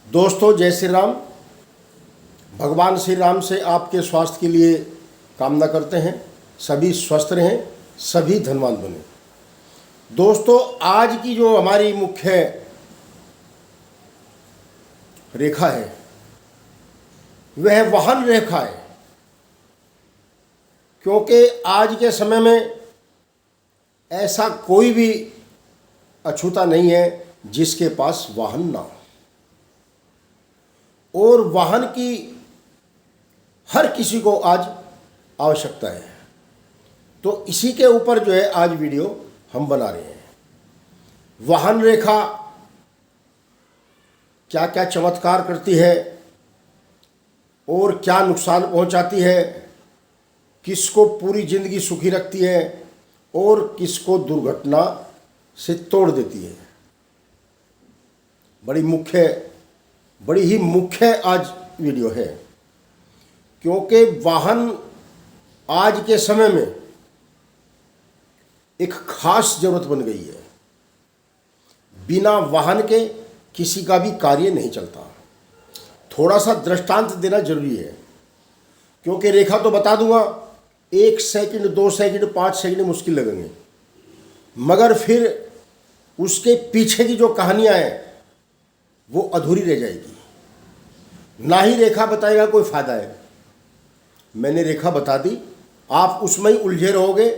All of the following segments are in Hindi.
दोस्तों जय श्री राम। भगवान श्री राम से आपके स्वास्थ्य के लिए कामना करते हैं, सभी स्वस्थ रहें, सभी धनवान बने। दोस्तों आज की जो हमारी मुख्य रेखा है वह वाहन रेखा है, क्योंकि आज के समय में ऐसा कोई भी अछूता नहीं है जिसके पास वाहन ना हो, और वाहन की हर किसी को आज आवश्यकता है। तो इसी के ऊपर जो है आज वीडियो हम बना रहे हैं। वाहन रेखा क्या क्या चमत्कार करती है और क्या नुकसान पहुंचाती है, किसको पूरी जिंदगी सुखी रखती है और किसको दुर्घटना से तोड़ देती है। बड़ी ही मुख्य आज वीडियो है, क्योंकि वाहन आज के समय में एक खास जरूरत बन गई है। बिना वाहन के किसी का भी कार्य नहीं चलता। थोड़ा सा दृष्टांत देना जरूरी है, क्योंकि रेखा तो बता दूंगा, 1 सेकंड 2 सेकंड 5 सेकंड मुश्किल लगेंगे, मगर फिर उसके पीछे की जो कहानियां हैं वो अधूरी रह जाएगी। ना ही रेखा बताएगा कोई फायदा है। मैंने रेखा बता दी, आप उसमें ही उलझे रहोगे,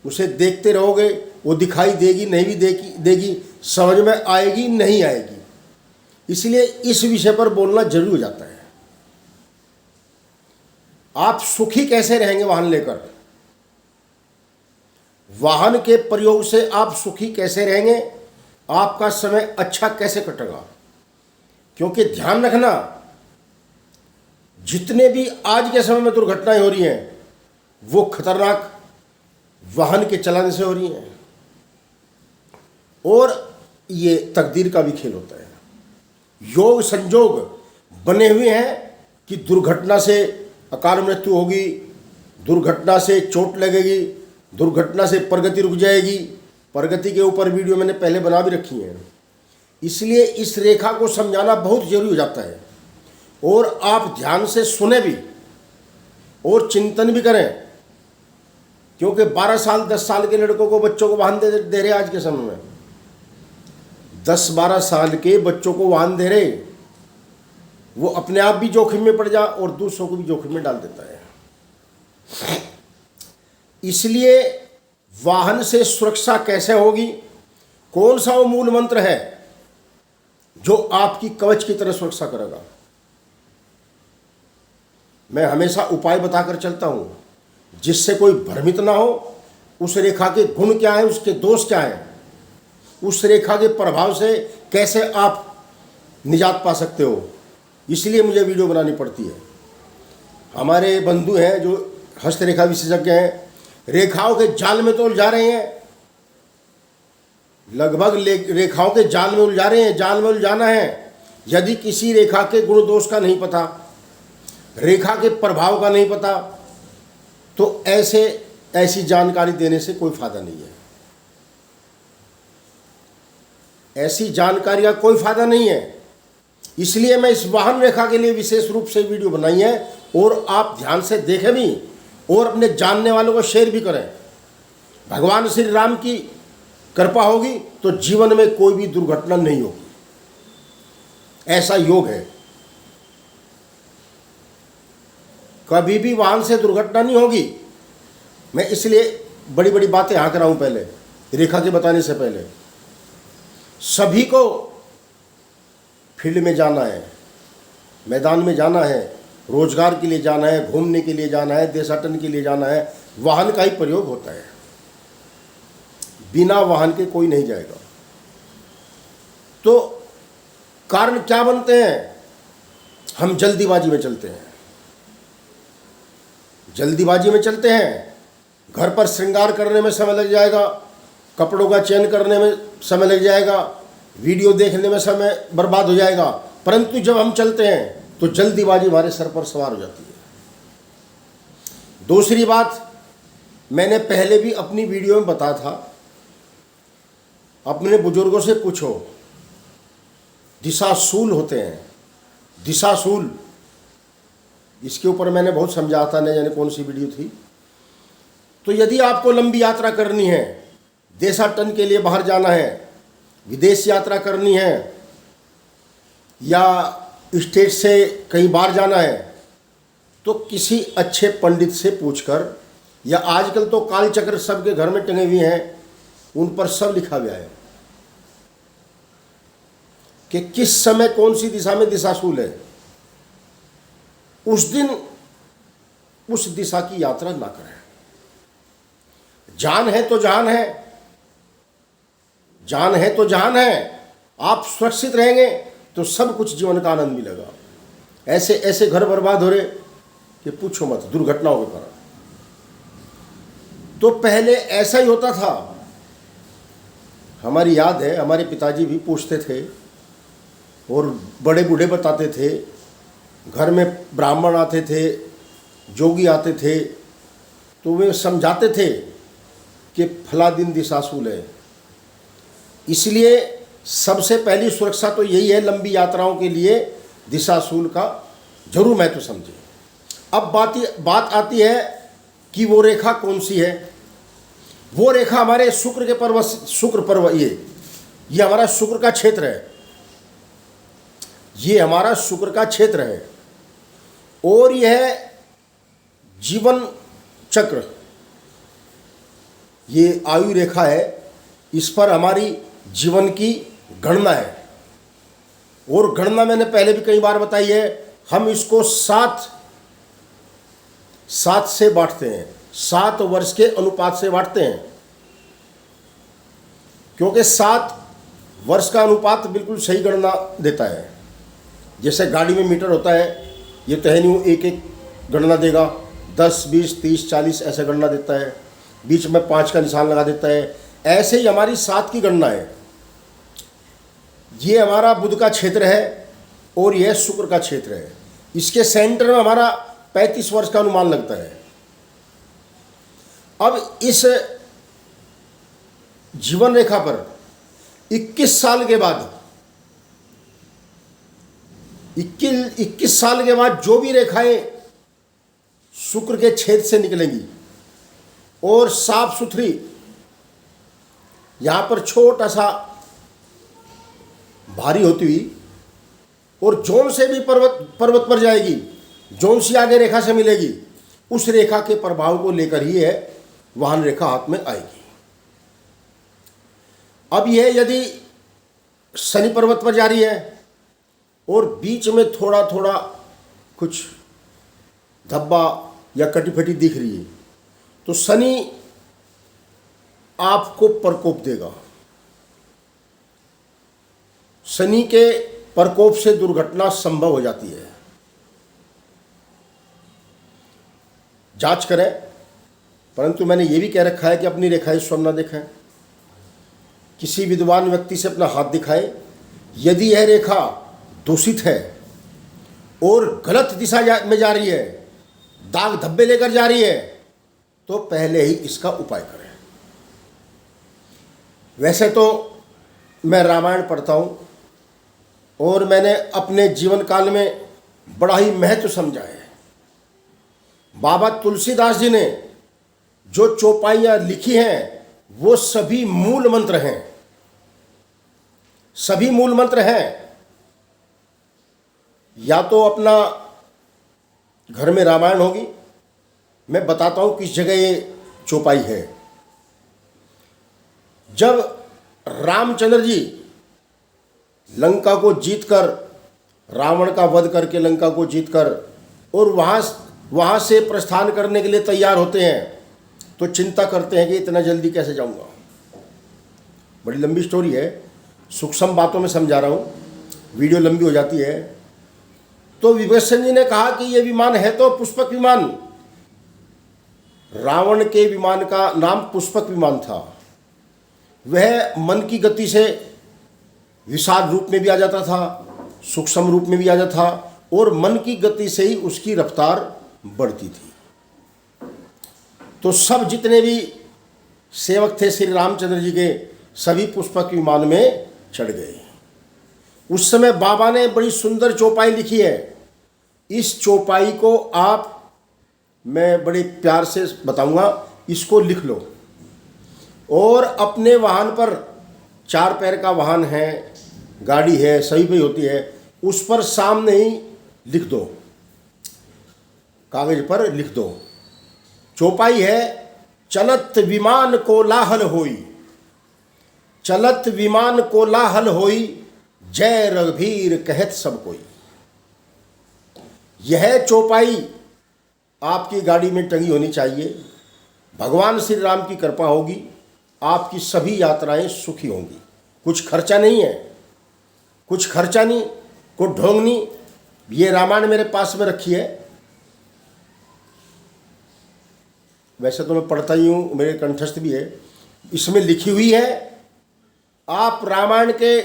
उसे देखते रहोगे, वो दिखाई देगी नहीं भी देगी, समझ में आएगी नहीं आएगी। इसलिए इस विषय पर बोलना जरूरी हो जाता है। आप सुखी कैसे रहेंगे वाहन लेकर, वाहन के प्रयोग से आप सुखी कैसे रहेंगे, आपका समय अच्छा कैसे कटेगा। क्योंकि ध्यान रखना, जितने भी आज के समय में दुर्घटनाएं हो रही हैं वो खतरनाक वाहन के चलाने से हो रही हैं, और ये तकदीर का भी खेल होता है। योग संजोग बने हुए हैं कि दुर्घटना से अकाल मृत्यु होगी, दुर्घटना से चोट लगेगी, दुर्घटना से प्रगति रुक जाएगी। प्रगति के ऊपर वीडियो मैंने पहले बना भी रखी है। इसलिए इस रेखा को समझाना बहुत जरूरी हो जाता है, और आप ध्यान से सुने भी और चिंतन भी करें, क्योंकि 12 साल 10 साल के लड़कों को बच्चों को वाहन दे रहे आज के समय में। 10-12 साल के बच्चों को वाहन दे रहे, वो अपने आप भी जोखिम में पड़ जा और दूसरों को भी जोखिम में डाल देता है। इसलिए वाहन से सुरक्षा कैसे होगी, कौन सा वो मूल मंत्र है जो आपकी कवच की तरह सुरक्षा करेगा। मैं हमेशा उपाय बताकर चलता हूं, जिससे कोई भ्रमित ना हो। उस रेखा के गुण क्या है, उसके दोष क्या है, उस रेखा के प्रभाव से कैसे आप निजात पा सकते हो। इसलिए मुझे वीडियो बनानी पड़ती है। हमारे बंधु हैं जो हस्तरेखा विशेषज्ञ हैं, रेखाओं के जाल में तो उलझा रहे हैं, लगभग रेखाओं के जाल में उलझा रहे हैं। जाल में उलझाना है। यदि किसी रेखा के गुण दोष का नहीं पता, रेखा के प्रभाव का नहीं पता, तो ऐसी जानकारी देने से कोई फायदा नहीं है। ऐसी जानकारी का कोई फायदा नहीं है। इसलिए मैं इस वाहन रेखा के लिए विशेष रूप से वीडियो बनाई है, और आप ध्यान से देखें भी और अपने जानने वालों को शेयर भी करें। भगवान श्री राम की कृपा होगी तो जीवन में कोई भी दुर्घटना नहीं होगी। ऐसा योग है, कभी भी वाहन से दुर्घटना नहीं होगी। मैं इसलिए बड़ी बड़ी बातें यहाँ कराऊँ पहले, रेखा के बताने से पहले। सभी को फील्ड में जाना है, मैदान में जाना है, रोजगार के लिए जाना है, घूमने के लिए जाना है, देशाटन के लिए जाना है, वाहन का ही प्रयोग होता है। बिना वाहन के कोई नहीं जाएगा। तो कारण क्या बनते हैं, हम जल्दीबाजी में चलते हैं। जल्दीबाजी में चलते हैं, घर पर श्रृंगार करने में समय लग जाएगा, कपड़ों का चयन करने में समय लग जाएगा, वीडियो देखने में समय बर्बाद हो जाएगा। परंतु जब हम चलते हैं तो जल्दीबाजी हमारे सर पर सवार हो जाती है। दूसरी बात, मैंने पहले भी अपनी वीडियो में बताया था, अपने बुजुर्गों से पूछो, दिशाशूल होते हैं। दिशाशूल, इसके ऊपर मैंने बहुत समझा था, नहीं जाने कौन सी वीडियो थी। तो यदि आपको लंबी यात्रा करनी है, देशाटन के लिए बाहर जाना है, विदेश यात्रा करनी है, या स्टेट से कहीं बाहर जाना है, तो किसी अच्छे पंडित से पूछकर, या आजकल तो कालचक्र सबके घर में टंगे हुए हैं, उन पर सब लिखा गया है कि किस समय कौन सी दिशा में दिशाशूल है, उस दिन उस दिशा की यात्रा ना करें। जान है तो जान है, जान है तो जान है। आप सुरक्षित रहेंगे तो सब कुछ जीवन का आनंद मिलेगा। ऐसे ऐसे घर बर्बाद हो रहे कि पूछो मत, दुर्घटनाओं के कारण। तो पहले ऐसा ही होता था। हमारी याद है, हमारे पिताजी भी पूछते थे और बड़े बूढ़े बताते थे, घर में ब्राह्मण आते थे, जोगी आते थे, तो वे समझाते थे कि फला दिन दिशाशूल है। इसलिए सबसे पहली सुरक्षा तो यही है, लंबी यात्राओं के लिए दिशाशूल का जरूर महत्व समझें। अब बात आती है कि वो रेखा कौन सी है। वो रेखा हमारे शुक्र के पर्वत, शुक्र पर्व, ये हमारा शुक्र का क्षेत्र है। ये हमारा शुक्र का क्षेत्र है और यह जीवन चक्र, ये आयु रेखा है। इस पर हमारी जीवन की गणना है और गणना मैंने पहले भी कई बार बताई है। हम इसको सात से बांटते हैं, 7 वर्ष के अनुपात से बांटते हैं, क्योंकि 7 वर्ष का अनुपात बिल्कुल सही गणना देता है। जैसे गाड़ी में मीटर होता है, ये तो है नहीं वो एक एक गणना देगा, 10, 20, 30, 40 ऐसे गणना देता है, बीच में 5 का निशान लगा देता है। ऐसे ही हमारी 7 की गणना है। ये हमारा बुध का क्षेत्र है और यह शुक्र का क्षेत्र है। इसके सेंटर में हमारा 35 वर्ष का अनुमान लगता है। अब इस जीवन रेखा पर 21 साल के बाद 21 साल के बाद जो भी रेखाएं शुक्र के छेद से निकलेंगी और साफ सुथरी, यहां पर छोटा सा भारी होती हुई और जोन से भी पर्वत पर जाएगी, जोन सी आगे रेखा से मिलेगी, उस रेखा के प्रभाव को लेकर ही है वाहन रेखा हाथ में आएगी। अब यह यदि शनि पर्वत पर जा रही है और बीच में थोड़ा थोड़ा कुछ धब्बा या कटी-फटी दिख रही है, तो शनि आपको प्रकोप देगा। शनि के प्रकोप से दुर्घटना संभव हो जाती है। जांच करें, परंतु मैंने ये भी कह रखा है कि अपनी रेखाएं स्वयं न दिखाएं। किसी विद्वान व्यक्ति से अपना हाथ दिखाएं। यदि यह रेखा दूषित है और गलत दिशा में जा रही है, दाग धब्बे लेकर जा रही है, तो पहले ही इसका उपाय करें। वैसे तो मैं रामायण पढ़ता हूँ और मैंने अपने जीवन काल में बड़ा ही महत्व समझा है। बाबा तुलसीदास जी ने जो चौपाइयाँ लिखी हैं वो सभी मूल मंत्र हैं, सभी मूल मंत्र हैं। या तो अपना घर में रामायण होगी, मैं बताता हूँ किस जगह ये चौपाई है। जब रामचंद्र जी लंका को जीतकर, रावण का वध करके लंका को जीतकर और वहाँ से प्रस्थान करने के लिए तैयार होते हैं, तो चिंता करते हैं कि इतना जल्दी कैसे जाऊँगा। बड़ी लंबी स्टोरी है, सूक्ष्म बातों में समझा रहा हूँ, वीडियो लंबी हो जाती है। तो विभीषण जी ने कहा कि ये विमान है तो पुष्पक विमान। रावण के विमान का नाम पुष्पक विमान था। वह मन की गति से विशाल रूप में भी आ जाता था, सूक्ष्म रूप में भी आ जाता था और मन की गति से ही उसकी रफ्तार बढ़ती थी। तो सब जितने भी सेवक थे श्री रामचंद्र जी के, सभी पुष्पक विमान में चढ़ गए। उस समय बाबा ने बड़ी सुंदर चौपाई लिखी है। इस चौपाई को आप, मैं बड़े प्यार से बताऊंगा, इसको लिख लो और अपने वाहन पर, 4 पैर का वाहन है, गाड़ी है, सही पे होती है, उस पर सामने ही लिख दो, कागज पर लिख दो। चौपाई है, चलत विमान कोलाहल होई, चलत विमान कोलाहल होई, जय रघुवीर कहत सब कोई। यह चौपाई आपकी गाड़ी में टंगी होनी चाहिए। भगवान श्री राम की कृपा होगी, आपकी सभी यात्राएं सुखी होंगी। कुछ खर्चा नहीं है, कुछ खर्चा नहीं, कुछ ढोंग नहीं। ये रामायण मेरे पास में रखी है, वैसे तो मैं पढ़ता ही हूँ, मेरे कंठस्थ भी है, इसमें लिखी हुई है। आप रामायण के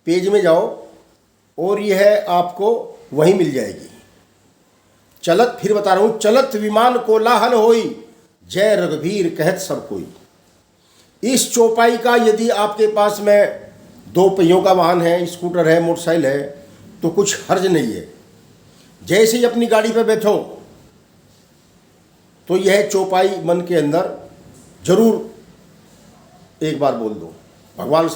पेज में जाओ और यह आपको वहीं मिल जाएगी। चलत, फिर बता रहा हूँ, चलत विमान कोलाहल होई, जय रघुवीर कहत सब कोई। इस चौपाई का यदि आपके पास में 2 पहियों का वाहन है, स्कूटर है, मोटरसाइकिल है, तो कुछ हर्ज नहीं है। जैसे ही अपनी गाड़ी पर बैठो तो यह चौपाई मन के अंदर जरूर एक बार बोल दो। भगवान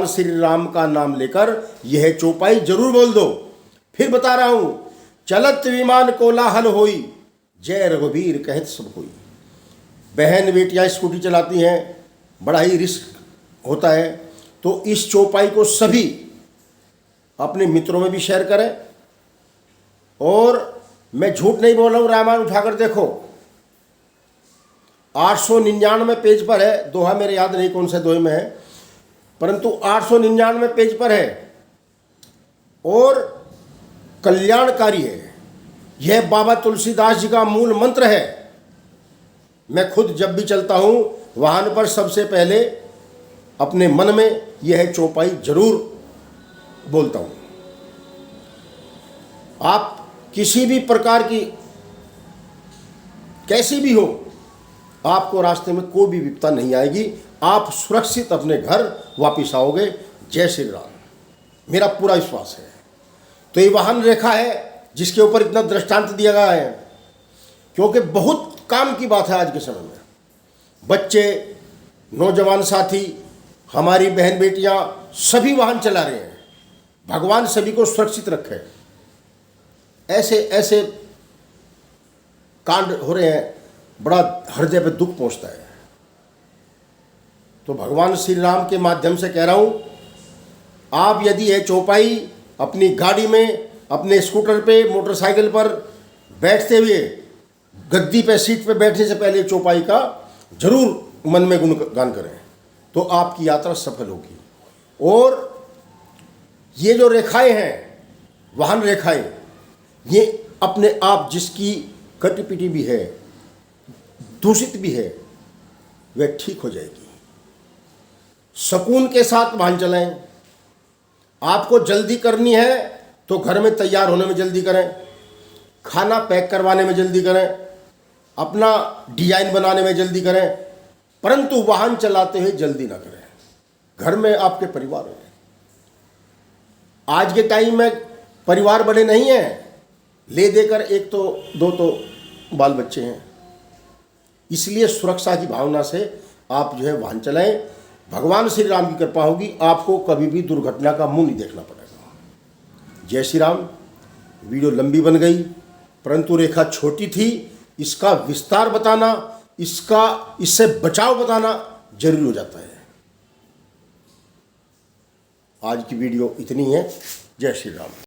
श्री राम का नाम लेकर यह चौपाई जरूर बोल दो। फिर बता रहा हूं, चलत विमान कोलाहल होई, जय रघुवीर कहत सब कोई। बहन बेटियां स्कूटी चलाती हैं, बड़ा ही रिस्क होता है, तो इस चौपाई को सभी अपने मित्रों में भी शेयर करें। और मैं झूठ नहीं बोल रहा हूँ, रामायण उठाकर देखो, 899 पेज पर है। दोहा मेरे याद नहीं कौन से दोहे में है, परंतु 899 पेज पर है और कल्याणकारी है। यह बाबा तुलसीदास जी का मूल मंत्र है। मैं खुद जब भी चलता हूँ वाहन पर, सबसे पहले अपने मन में यह चौपाई जरूर बोलता हूँ। आप किसी भी प्रकार की, कैसी भी हो, आपको रास्ते में कोई भी विपदा नहीं आएगी। आप सुरक्षित अपने घर वापस आओगे। जय श्री राम, मेरा पूरा विश्वास है। तो ये वाहन रेखा है जिसके ऊपर इतना दृष्टांत दिया गया है, क्योंकि बहुत काम की बात है आज के समय में। बच्चे, नौजवान साथी, हमारी बहन बेटियां सभी वाहन चला रहे हैं। भगवान सभी को सुरक्षित रखे। ऐसे ऐसे कांड हो रहे हैं, बड़ा हृदय पे दुख पहुंचता है। तो भगवान श्री राम के माध्यम से कह रहा हूं, आप यदि यह चौपाई अपनी गाड़ी में, अपने स्कूटर पे, मोटरसाइकिल पर बैठते हुए, गद्दी पे, सीट पे बैठने से पहले चौपाई का जरूर मन में गुणगान करें, तो आपकी यात्रा सफल होगी। और ये जो रेखाएं हैं, वाहन रेखाएं, ये अपने आप, जिसकी कटी-पिटी भी है, दूषित भी है, वह ठीक हो जाएगी। सुकून के साथ वाहन चलाएं। आपको जल्दी करनी है तो घर में तैयार होने में जल्दी करें, खाना पैक करवाने में जल्दी करें, अपना डिजाइन बनाने में जल्दी करें, परंतु वाहन चलाते हुए जल्दी ना करें। घर में आपके परिवार है। आज के टाइम में परिवार बड़े नहीं हैं, ले देकर 1 तो 2 तो बाल बच्चे हैं। इसलिए सुरक्षा की भावना से आप जो है वाहन चलाएं। भगवान श्री राम की कृपा होगी, आपको कभी भी दुर्घटना का मुंह नहीं देखना पड़ेगा। जय श्री राम। वीडियो लंबी बन गई, परंतु रेखा छोटी थी। इसका विस्तार बताना, इससे बचाव बताना जरूरी हो जाता है। आज की वीडियो इतनी है। जय श्री राम।